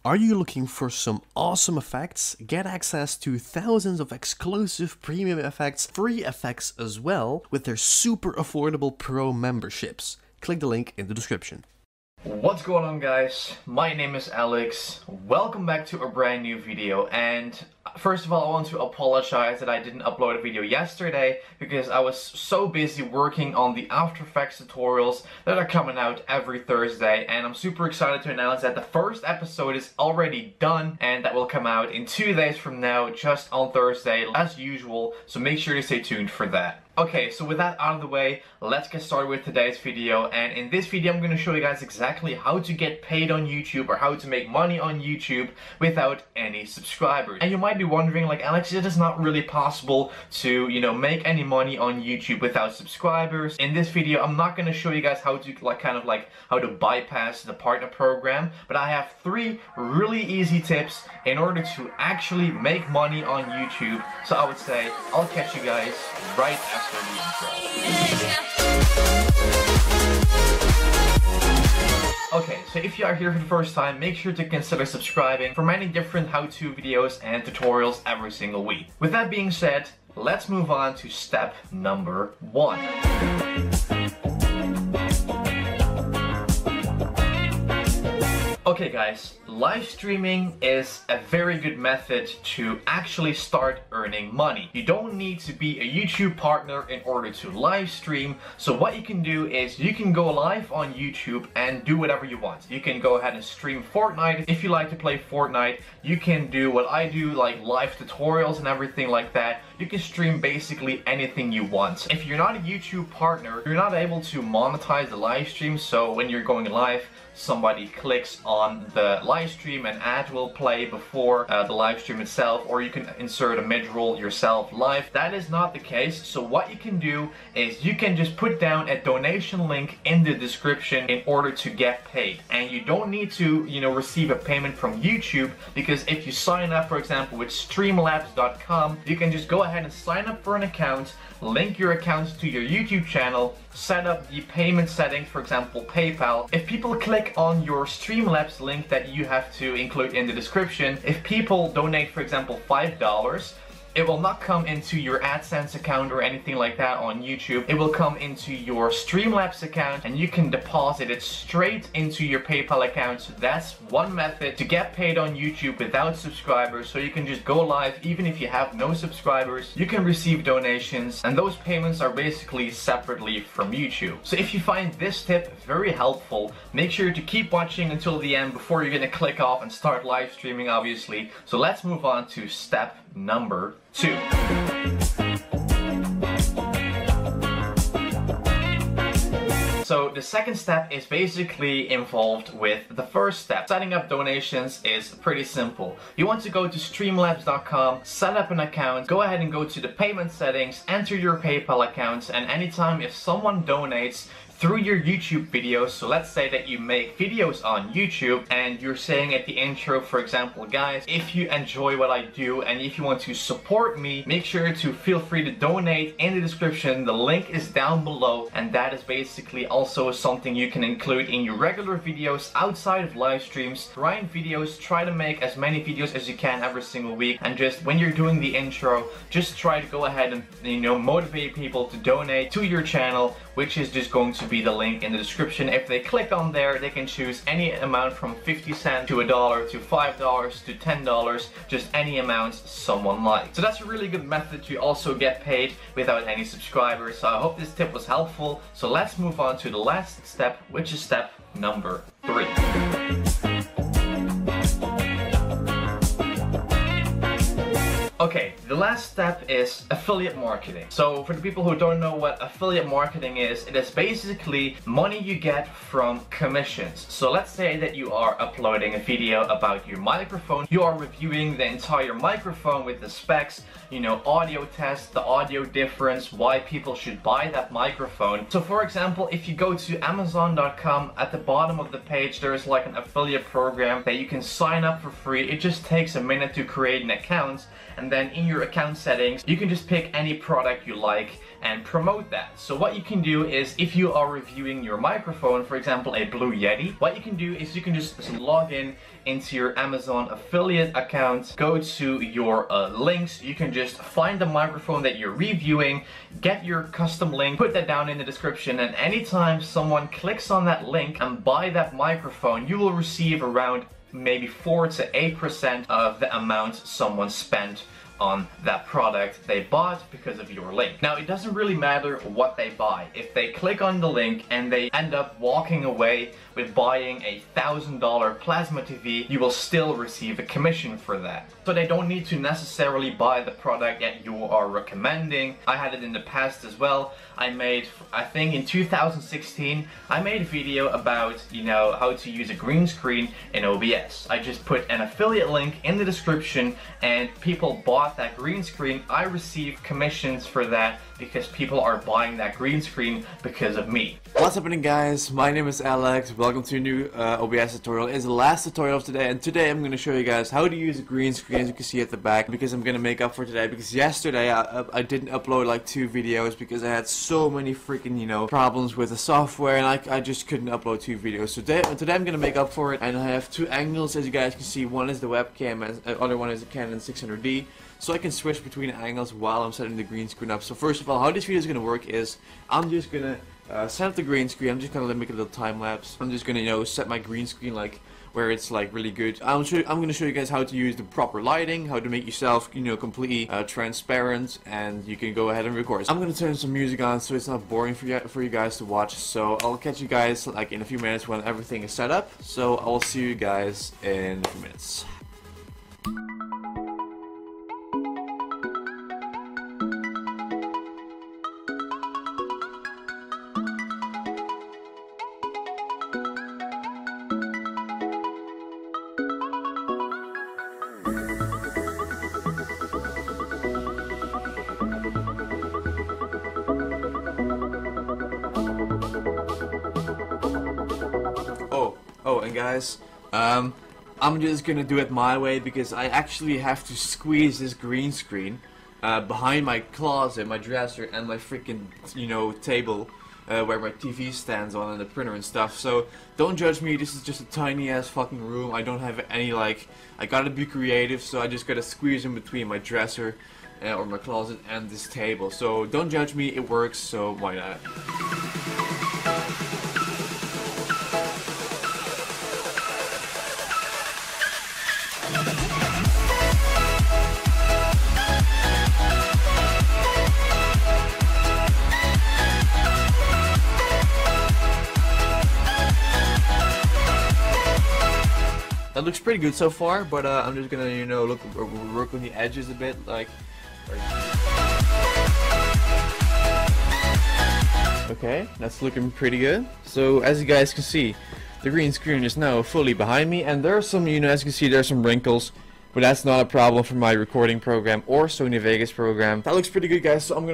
Are you looking for some awesome effects? Get access to thousands of exclusive premium effects, free effects as well, with their super affordable pro memberships. Click the link in the description. What's going on, guys? My name is Alex. Welcome back to a brand new video, and first of all I want to apologize that I didn't upload a video yesterday because I was so busy working on the After Effects tutorials that are coming out every Thursday, and I'm super excited to announce that the first episode is already done and that will come out in 2 days from now, just on Thursday as usual, so make sure to stay tuned for that. Okay, so with that out of the way, let's get started with today's video. And in this video I'm going to show you guys exactly how to get paid on YouTube, or how to make money on YouTube without any subscribers. And you might be wondering, like, Alex, it is not really possible to, make any money on YouTube without subscribers. In this video I'm not going to show you guys how to how to bypass the partner program, but I have 3 really easy tips in order to actually make money on YouTube. So I would say I'll catch you guys right after the intro. Okay, so if you are here for the first time, make sure to consider subscribing for many different how-to videos and tutorials every single week. With that being said, let's move on to step number 1. Okay guys, live streaming is a very good method to actually start earning money. You don't need to be a YouTube partner in order to live stream. So what you can do is you can go live on YouTube and do whatever you want. You can go ahead and stream Fortnite. If you like to play Fortnite, you can do what I do, like live tutorials and everything like that. You can stream basically anything you want. If you're not a YouTube partner, you're not able to monetize the live stream, so when you're going live, somebody clicks on the live stream, an ad will play before the live stream itself, or you can insert a mid-roll yourself live. That is not the case, so what you can do is you can just put down a donation link in the description in order to get paid. And you don't need to, receive a payment from YouTube, because if you sign up, for example, with Streamlabs.com, you can just go ahead and sign up for an account, link your account to your YouTube channel, set up the payment settings, for example PayPal. If people click on your Streamlabs link that you have to include in the description, if people donate, for example, $5, it will not come into your AdSense account or anything like that on YouTube. It will come into your Streamlabs account and you can deposit it straight into your PayPal account. So that's one method to get paid on YouTube without subscribers. So you can just go live even if you have no subscribers. You can receive donations, and those payments are basically separately from YouTube. So if you find this tip very helpful, make sure to keep watching until the end before you're gonna click off and start live streaming, obviously. So let's move on to step number 2. So the second step is basically involved with the first step. Setting up donations is pretty simple. You want to go to Streamlabs.com, set up an account, go ahead and go to the payment settings, enter your PayPal account, and anytime if someone donates through your YouTube videos, so let's say that you make videos on YouTube and you're saying at the intro, for example, guys, if you enjoy what I do and if you want to support me, make sure to feel free to donate in the description. The link is down below, and that is basically also something you can include in your regular videos outside of live streams. Write videos, try to make as many videos as you can every single week, and just when you're doing the intro, just try to go ahead and motivate people to donate to your channel, which is just going to be the link in the description. If they click on there, they can choose any amount from 50 cents to $1 to $5 to $10, just any amount someone likes. So that's a really good method to also get paid without any subscribers. So I hope this tip was helpful. So let's move on to the last step, which is step number 3. Okay, the last step is affiliate marketing. So for the people who don't know what affiliate marketing is, it is basically money you get from commissions. So let's say that you are uploading a video about your microphone. You are reviewing the entire microphone with the specs, audio test, the audio difference, why people should buy that microphone. So for example, if you go to Amazon.com, at the bottom of the page there is like an affiliate program that you can sign up for free. It just takes a minute to create an account, and then in your your account settings, you can just pick any product you like and promote that. So what you can do is, if you are reviewing your microphone, for example a Blue Yeti, what you can do is you can just log in into your Amazon affiliate account, go to your links, you can just find the microphone that you're reviewing, get your custom link, put that down in the description, and anytime someone clicks on that link and buy that microphone, you will receive around maybe 4 to 8% of the amount someone spent on that product they bought because of your link. Now, it doesn't really matter what they buy. If they click on the link and they end up walking away with buying a $1,000 plasma TV, you will still receive a commission for that. So they don't need to necessarily buy the product that you are recommending. I had it in the past as well. I think in 2016, I made a video about, you know, how to use a green screen in OBS. I just put an affiliate link in the description and people bought that green screen. I received commissions for that because people are buying that green screen because of me. What's happening, guys? My name is Alex. Welcome to a new OBS tutorial. It's the last tutorial of today, and today I'm going to show you guys how to use a green screen, as you can see at the back, because I'm going to make up for today, because yesterday I didn't upload like 2 videos because I had so many freaking, you know, problems with the software, and I just couldn't upload 2 videos. So today I'm going to make up for it, and I have 2 angles, as you guys can see. One is the webcam, and the other one is the Canon 600D. So I can switch between angles while I'm setting the green screen up. So first of all, how this video is going to work is I'm just going to set up the green screen. I'm just going to make a little time lapse. I'm just going to, you know, set my green screen like where it's like really good. I'm going to show you guys how to use the proper lighting, how to make yourself, you know, completely transparent, and you can go ahead and record. I'm going to turn some music on so it's not boring for you guys to watch. So I'll catch you guys like in a few minutes when everything is set up. So I'll see you guys in a few minutes. Oh, and guys, I'm just gonna do it my way because I actually have to squeeze this green screen behind my closet, my dresser, and my freaking, you know, table where my TV stands on and the printer and stuff. So don't judge me, this is just a tiny ass fucking room. I don't have any, like, I gotta be creative, so I just gotta squeeze in between my dresser or my closet and this table. So don't judge me, it works, so why not? That looks pretty good so far, but I'm just gonna, you know, work on the edges a bit, like. Okay, that's looking pretty good. So as you guys can see, the green screen is now fully behind me, and there are some, you know, as you can see, there are some wrinkles. But that's not a problem for my recording program or Sony Vegas program. That looks pretty good, guys. So I'm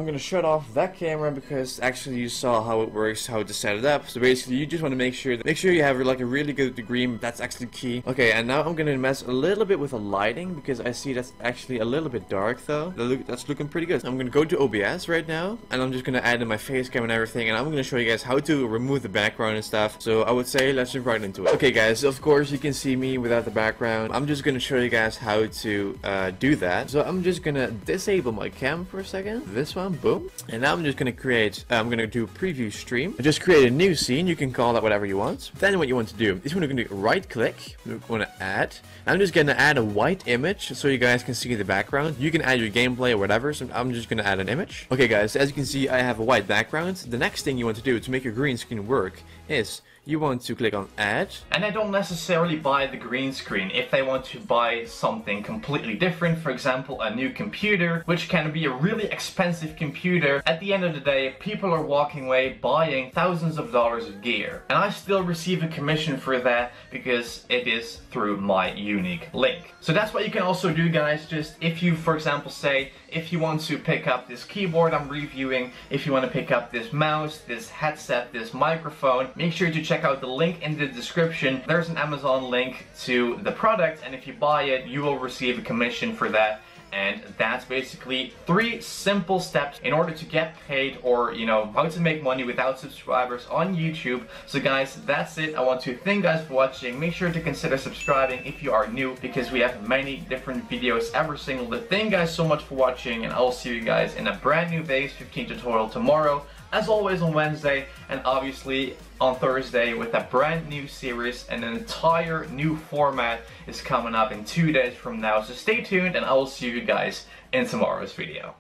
gonna shut off that camera because actually you saw how it works, how to set it up. So basically, you just want to make sure you have like a really good degree. That's actually key. Okay, and now I'm gonna mess a little bit with the lighting because I see that's actually a little bit dark though. That's looking pretty good. I'm gonna go to OBS right now, and I'm just gonna add in my face cam and everything, and I'm gonna show you guys how to remove the background and stuff. So I would say let's jump right into it. Okay, guys. Of course, you can see me without the background. I'm just gonna show you guys how to do that. So I'm just gonna disable my cam for a second. This one, boom. And now I'm just gonna create, I'm gonna do preview stream. Just create a new scene. You can call that whatever you want. Then what you want to do is we're gonna do right click. We're gonna add. I'm just gonna add a white image so you guys can see the background. You can add your gameplay or whatever. So I'm just gonna add an image. Okay, guys, as you can see, I have a white background. The next thing you want to do to make your green screen work is you want to click on add. And they don't necessarily buy the green screen. If they want to buy something completely different, for example a new computer, which can be a really expensive computer, at the end of the day people are walking away buying thousands of dollars of gear. And I still receive a commission for that because it is through my unique link. So that's what you can also do, guys. Just if you, for example, say if you want to pick up this keyboard I'm reviewing, if you want to pick up this mouse, this headset, this microphone, make sure to check out the link in the description. There's an Amazon link to the product, and if you buy it, you will receive a commission for that. and that's basically 3 simple steps in order to get paid, or you know, how to make money without subscribers on YouTube. So guys, that's it. I want to thank you guys for watching. Make sure to consider subscribing if you are new, because we have many different videos every single day. Thank you guys so much for watching, and I'll see you guys in a brand new Base 15 tutorial tomorrow, as always on Wednesday, and obviously on Thursday with a brand new series, and an entire new format is coming up in 2 days from now. So stay tuned, and I will see you guys in tomorrow's video.